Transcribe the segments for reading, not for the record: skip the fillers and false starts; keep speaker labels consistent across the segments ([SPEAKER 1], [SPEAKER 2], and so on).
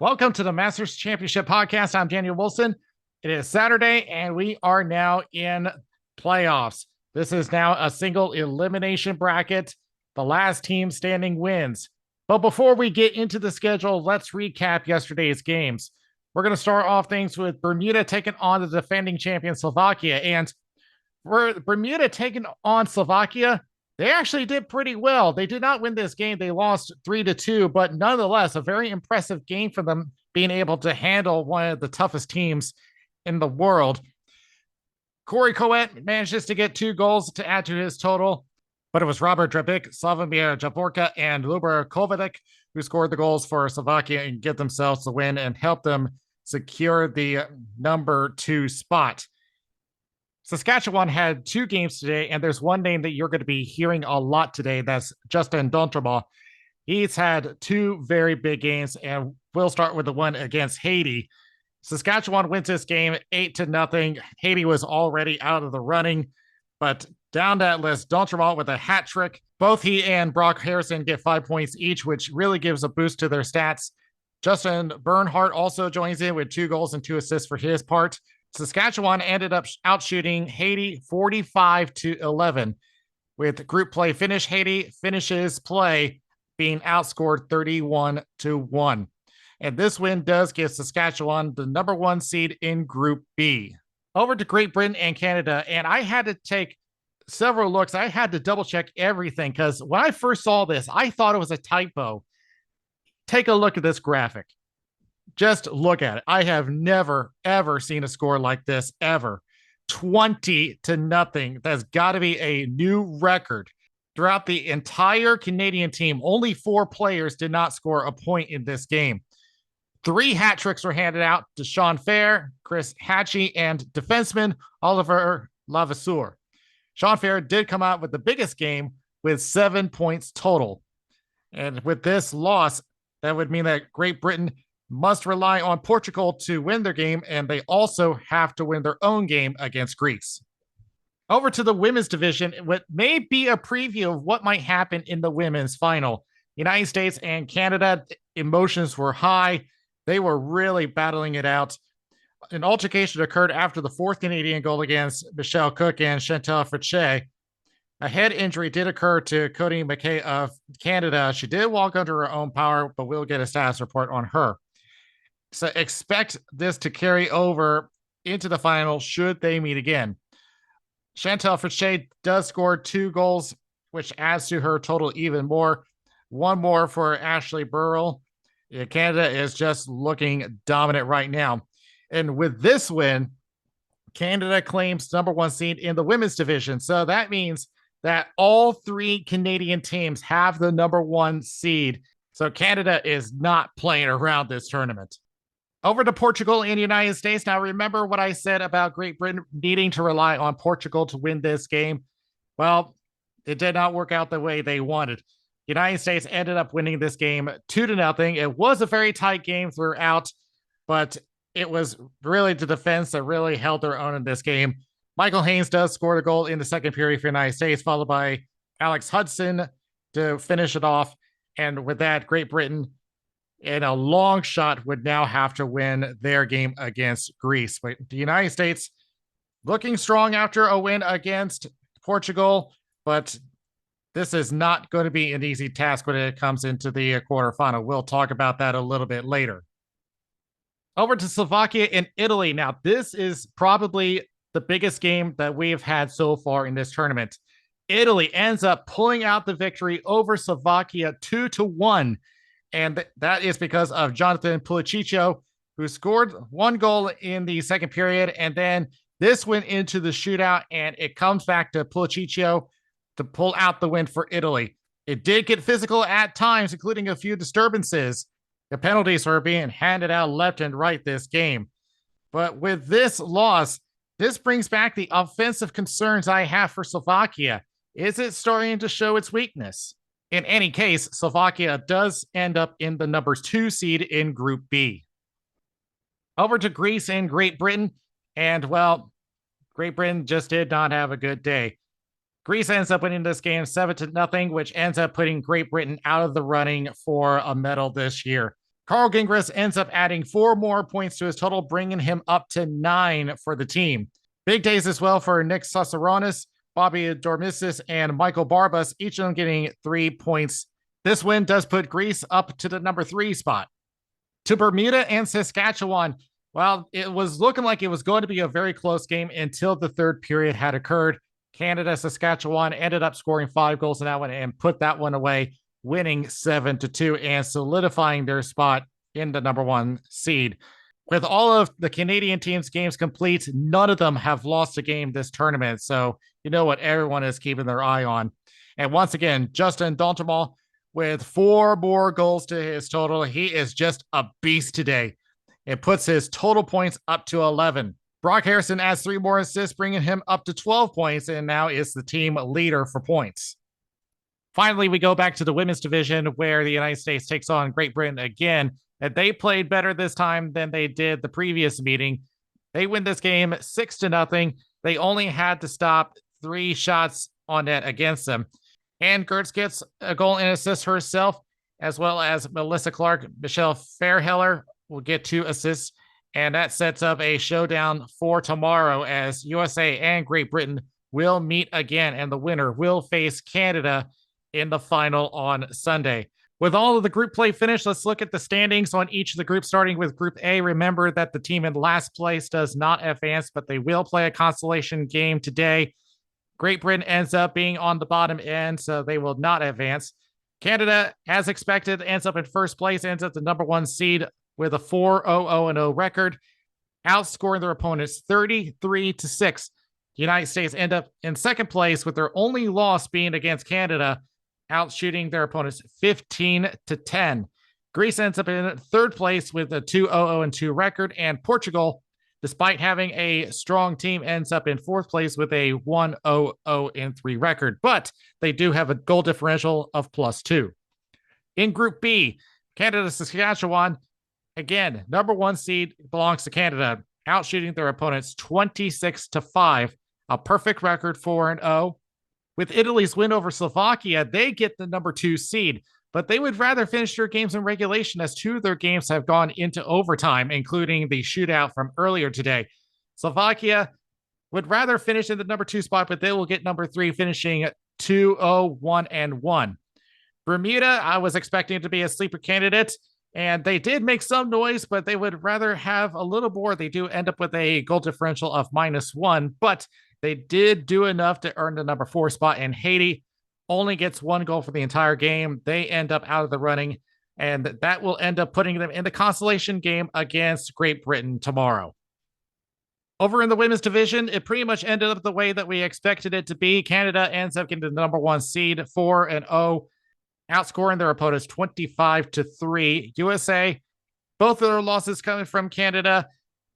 [SPEAKER 1] Welcome to the Masters Championship podcast. I'm Daniel Wilson. It is Saturday, and we are now in playoffs. This is now a single elimination bracket. The last team standing wins. But before we get into the schedule, let's recap yesterday's games. We're going to start off things with Bermuda taking on the defending champion Slovakia. And for Bermuda taking on Slovakia, they actually did pretty well. They did not win this game. They lost 3-2, but nonetheless, a very impressive game for them being able to handle one of the toughest teams in the world. Corey Coet manages to get 2 goals to add to his total, but it was Robert Drabic, Slavomir Javorka, and Lubor Kovacic who scored the goals for Slovakia and get themselves the win and help them secure the number 2 spot. Saskatchewan had 2 games today, and there's one name that you're going to be hearing a lot today. That's Justin Dontreba. He's had 2 very big games, and we'll start with the one against Haiti. Saskatchewan wins this game 8-0. Haiti was already out of the running, but down that list, Dontreba with a hat trick. Both he and Brock Harrison get 5 points each, which really gives a boost to their stats. Justin Bernhardt also joins in with 2 goals and 2 assists for his part. Saskatchewan ended up outshooting Haiti 45-11. With group play finish, Haiti finishes play being outscored 31-1. And this win does give Saskatchewan the number 1 seed in Group B. Over to Great Britain and Canada, and I had to take several looks. I had to double check everything because when I first saw this, I thought it was a typo. Take a look at this graphic. Just look at it. I have never, ever seen a score like this, ever. 20-0. That's got to be a new record. Throughout the entire Canadian team, only 4 players did not score a point in this game. 3 hat tricks were handed out to Sean Fair, Chris Hatchie, and defenseman Oliver Lavasseur. Sean Fair did come out with the biggest game with 7 points total. And with this loss, that would mean that Great Britain must rely on Portugal to win their game, and they also have to win their own game against Greece. Over to the women's division, what may be a preview of what might happen in the women's final. United States and Canada, emotions were high. They were really battling it out. An altercation occurred after the 4th Canadian goal against Michelle Cook and Chantal Frichet. A head injury did occur to Cody McKay of Canada. She did walk under her own power, but we'll get a status report on her. So expect this to carry over into the final should they meet again. Chantal Frichet does score 2 goals, which adds to her total even more. 1 more for Ashley Burrell. Canada is just looking dominant right now. And with this win, Canada claims number 1 seed in the women's division. So that means that all 3 Canadian teams have the number 1 seed. So Canada is not playing around this tournament. Over to Portugal and the United States. Now, remember what I said about Great Britain needing to rely on Portugal to win this game? Well, it did not work out the way they wanted. The United States ended up winning this game 2-0. It was a very tight game throughout, but it was really the defense that really held their own in this game. Michael Haynes does score the goal in the second period for the United States, followed by Alex Hudson to finish it off. And with that, Great Britain, in a long shot, would now have to win their game against Greece. But the United States looking strong after a win against Portugal, but this is not going to be an easy task when it comes into the quarterfinal. We'll talk about that a little bit later. Over to Slovakia and Italy. Now, this is probably the biggest game that we've had so far in this tournament. Italy ends up pulling out the victory over Slovakia 2-1. And that is because of Jonathan Pulicic, who scored 1 goal in the second period. And then this went into the shootout, and it comes back to Pulicic to pull out the win for Italy. It did get physical at times, including a few disturbances. The penalties were being handed out left and right this game. But with this loss, this brings back the offensive concerns I have for Slovakia. Is it starting to show its weakness? In any case, Slovakia does end up in the number 2 seed in Group B. Over to Greece and Great Britain. And, well, Great Britain just did not have a good day. Greece ends up winning this game 7-0, which ends up putting Great Britain out of the running for a medal this year. Carl Gingras ends up adding 4 more points to his total, bringing him up to 9 for the team. Big days as well for Nick Sasaronis, Bobby Dormisis, and Michael Barbas, each of them getting 3 points. This win does put Greece up to the number 3 spot. To Bermuda and Saskatchewan, well, it was looking like it was going to be a very close game until the third period had occurred. Canada, Saskatchewan ended up scoring 5 goals in that one and put that one away, winning 7-2 and solidifying their spot in the number 1 seed. With all of the Canadian teams' games complete, none of them have lost a game this tournament. So you know what everyone is keeping their eye on. And once again, Justin Dontemal with 4 more goals to his total. He is just a beast today. It puts his total points up to 11. Brock Harrison adds 3 more assists, bringing him up to 12 points, and now is the team leader for points. Finally, we go back to the women's division where the United States takes on Great Britain again. And they played better this time than they did the previous meeting. They win this game 6-0. They only had to stop 3 shots on net against them. Ann Gertz gets a goal and assist herself, as well as Melissa Clark. Michelle Fairheller will get 2 assists. And that sets up a showdown for tomorrow as USA and Great Britain will meet again. And the winner will face Canada in the final on Sunday. With all of the group play finished, let's look at the standings on each of the groups, starting with Group A. Remember that the team in last place does not advance, but they will play a consolation game today. Great Britain ends up being on the bottom end, so they will not advance. Canada, as expected, ends up in first place, ends up the number 1 seed with a 4-0-0-0 record, outscoring their opponents 33-6. The United States end up in second place with their only loss being against Canada, outshooting their opponents 15-10. Greece ends up in third place with a 2-0-2 record, and Portugal, despite having a strong team, ends up in fourth place with a 1-0-3 record, but they do have a goal differential of +2. In Group B, Canada, Saskatchewan, again, number 1 seed belongs to Canada, outshooting their opponents 26-5, a perfect record 4-0. With Italy's win over Slovakia, they get the number 2 seed, but they would rather finish their games in regulation as 2 of their games have gone into overtime, including the shootout from earlier today. Slovakia would rather finish in the number 2 spot, but they will get number 3, finishing 2-0-1-1. Bermuda, I was expecting it to be a sleeper candidate, and they did make some noise, but they would rather have a little more. They do end up with a goal differential of -1, but they did do enough to earn the number 4 spot, and Haiti only gets 1 goal for the entire game. They end up out of the running, and that will end up putting them in the consolation game against Great Britain tomorrow. Over in the women's division, it pretty much ended up the way that we expected it to be. Canada ends up getting the number 1 seed, 4-0, outscoring their opponents 25-3. USA, both of their losses coming from Canada,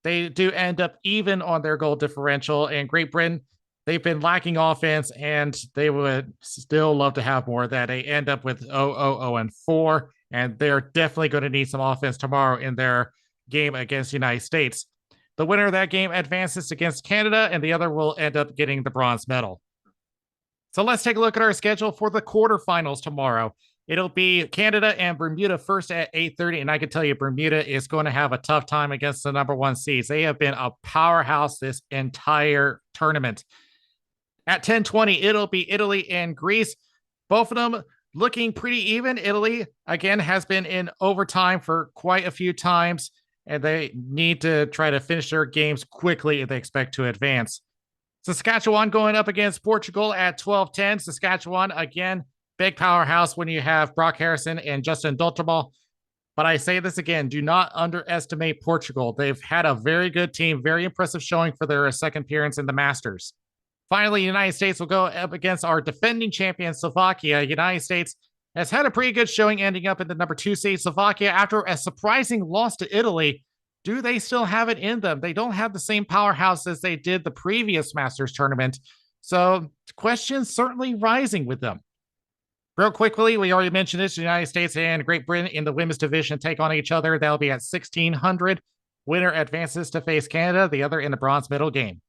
[SPEAKER 1] they do end up even on their goal differential. And Great Britain, they've been lacking offense, and they would still love to have more of that. They end up with 0-0-4, and they're definitely going to need some offense tomorrow in their game against the United States. The winner of that game advances against Canada, and the other will end up getting the bronze medal. So let's take a look at our schedule for the quarterfinals tomorrow. It'll be Canada and Bermuda first at 8:30, and I can tell you Bermuda is going to have a tough time against the number 1 seeds. They have been a powerhouse this entire tournament. At 10:20, it'll be Italy and Greece. Both of them looking pretty even. Italy, again, has been in overtime for quite a few times, and they need to try to finish their games quickly if they expect to advance. Saskatchewan going up against Portugal at 12:10. Saskatchewan, again, big powerhouse when you have Brock Harrison and Justin Dontemal. But I say this again, do not underestimate Portugal. They've had a very good team, very impressive showing for their second appearance in the Masters. Finally, the United States will go up against our defending champion, Slovakia. United States has had a pretty good showing, ending up in the number 2 seed. Slovakia, after a surprising loss to Italy, do they still have it in them? They don't have the same powerhouse as they did the previous Masters tournament. So questions certainly rising with them. Real quickly, we already mentioned this, the United States and Great Britain in the women's division take on each other. That'll be at 1600. Winner advances to face Canada, the other in the bronze medal game.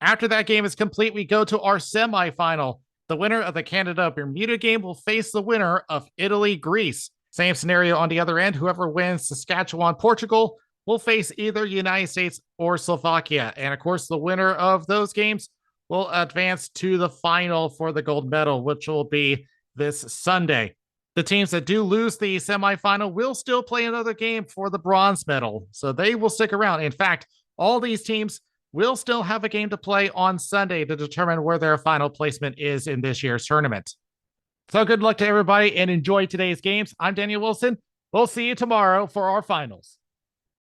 [SPEAKER 1] After that game is complete, we go to our semifinal. The winner of the Canada-Bermuda game will face the winner of Italy-Greece. Same scenario on the other end. Whoever wins Saskatchewan, Portugal will face either United States or Slovakia. And of course, the winner of those games will advance to the final for the gold medal, which will be this Sunday. The teams that do lose the semifinal will still play another game for the bronze medal, so they will stick around. In fact, all these teams will still have a game to play on Sunday to determine where their final placement is in this year's tournament. So good luck to everybody and enjoy today's games. I'm Daniel Wilson. We'll see you tomorrow for our finals.